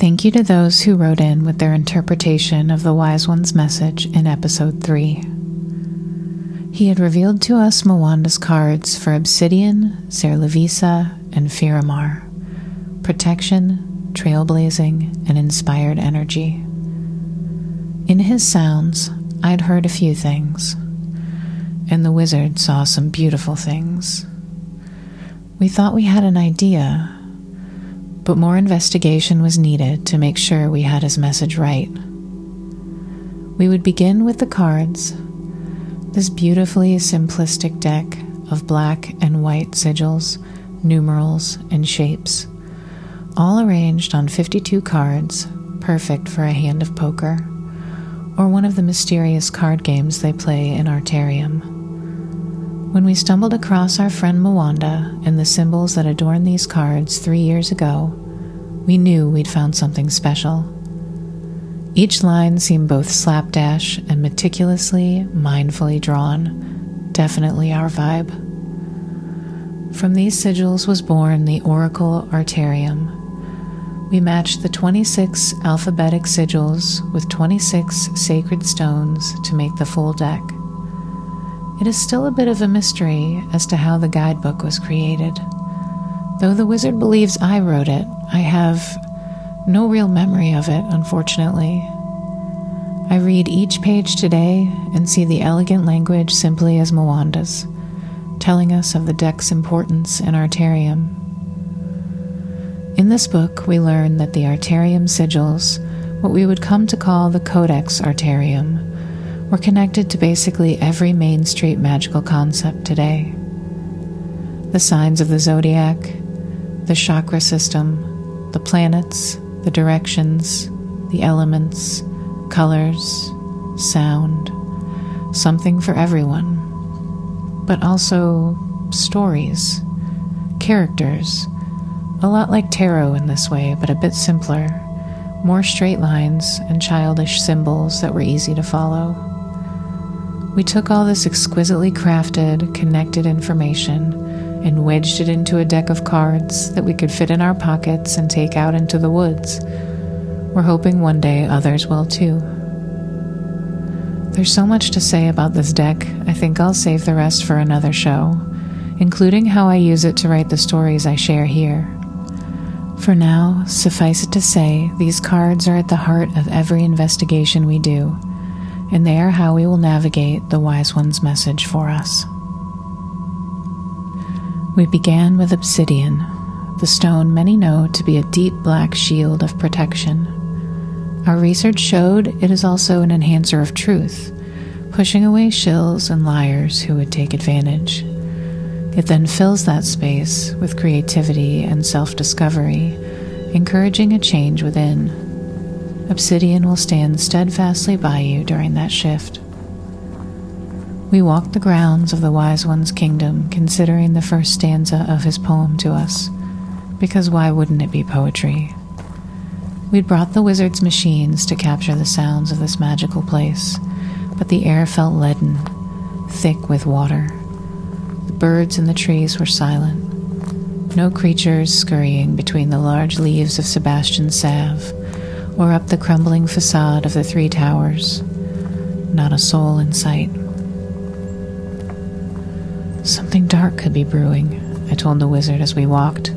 Thank you to those who wrote in with their interpretation of the Wise One's message in episode 3. He had revealed to us Mwanda's cards for obsidian, Serlavisa, and Firamar. Protection, trailblazing, and inspired energy. In his sounds, I'd heard a few things, and the wizard saw some beautiful things. We thought we had an idea, but more investigation was needed to make sure we had his message right. We would begin with the cards, this beautifully simplistic deck of black and white sigils, numerals, and shapes, all arranged on 52 cards, perfect for a hand of poker, or one of the mysterious card games they play in Artarium. When we stumbled across our friend Mwanda and the symbols that adorn these cards 3 years ago, we knew we'd found something special. Each line seemed both slapdash and meticulously, mindfully drawn, definitely our vibe. From these sigils was born the Oracle Artarium. We matched the 26 alphabetic sigils with 26 sacred stones to make the full deck. It is still a bit of a mystery as to how the guidebook was created. Though the wizard believes I wrote it, I have no real memory of it, unfortunately. I read each page today and see the elegant language simply as Mwanda's, telling us of the deck's importance in Artarium. In this book, we learn that the Artarium sigils, what we would come to call the Codex Artarium, were connected to basically every Main Street magical concept today. The signs of the zodiac, the chakra system, the planets, the directions, the elements, colors, sound, something for everyone, but also stories, characters, a lot like tarot in this way, but a bit simpler, more straight lines and childish symbols that were easy to follow. We took all this exquisitely crafted, connected information and wedged it into a deck of cards that we could fit in our pockets and take out into the woods. We're hoping one day others will too. There's so much to say about this deck, I think I'll save the rest for another show, including how I use it to write the stories I share here. For now, suffice it to say, these cards are at the heart of every investigation we do, and they are how we will navigate the Wise One's message for us. We began with obsidian, the stone many know to be a deep black shield of protection. Our research showed it is also an enhancer of truth, pushing away shills and liars who would take advantage. It then fills that space with creativity and self-discovery, encouraging a change within. Obsidian will stand steadfastly by you during that shift. We walked the grounds of the Wise One's kingdom, considering the first stanza of his poem to us, because why wouldn't it be poetry? We'd brought the wizard's machines to capture the sounds of this magical place, but the air felt leaden, thick with water. The birds in the trees were silent. No creatures scurrying between the large leaves of Sebastian Save, or up the crumbling facade of the 3 towers. Not a soul in sight. Something dark could be brewing, I told the wizard as we walked.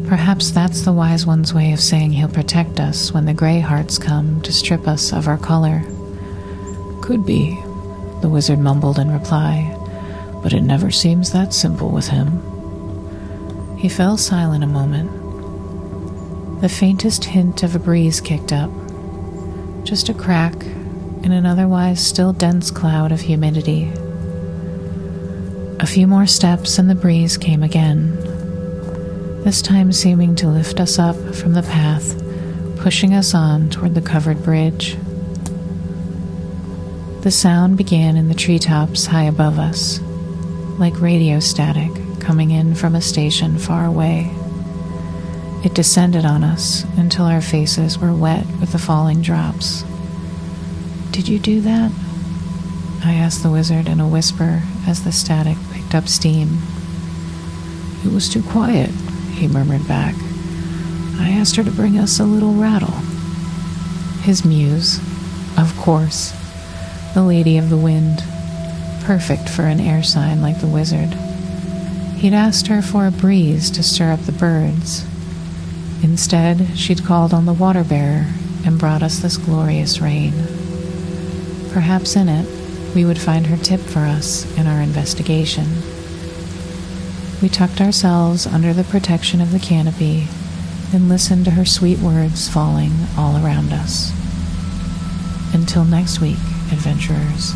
Perhaps that's the Wise One's way of saying he'll protect us when the gray hearts come to strip us of our color. Could be, the wizard mumbled in reply, but it never seems that simple with him. He fell silent a moment. The faintest hint of a breeze kicked up, just a crack in an otherwise still dense cloud of humidity. A few more steps and the breeze came again, this time seeming to lift us up from the path, pushing us on toward the covered bridge. The sound began in the treetops high above us, like radio static coming in from a station far away. It descended on us until our faces were wet with the falling drops. "Did you do that?" I asked the wizard in a whisper as the static picked up steam. "It was too quiet," he murmured back. I asked her to bring us a little rattle. His muse, of course, the Lady of the Wind, perfect for an air sign like the wizard. He'd asked her for a breeze to stir up the birds. Instead, she'd called on the water bearer and brought us this glorious rain. Perhaps in it, we would find her tip for us in our investigation. We tucked ourselves under the protection of the canopy and listened to her sweet words falling all around us. Until next week, adventurers.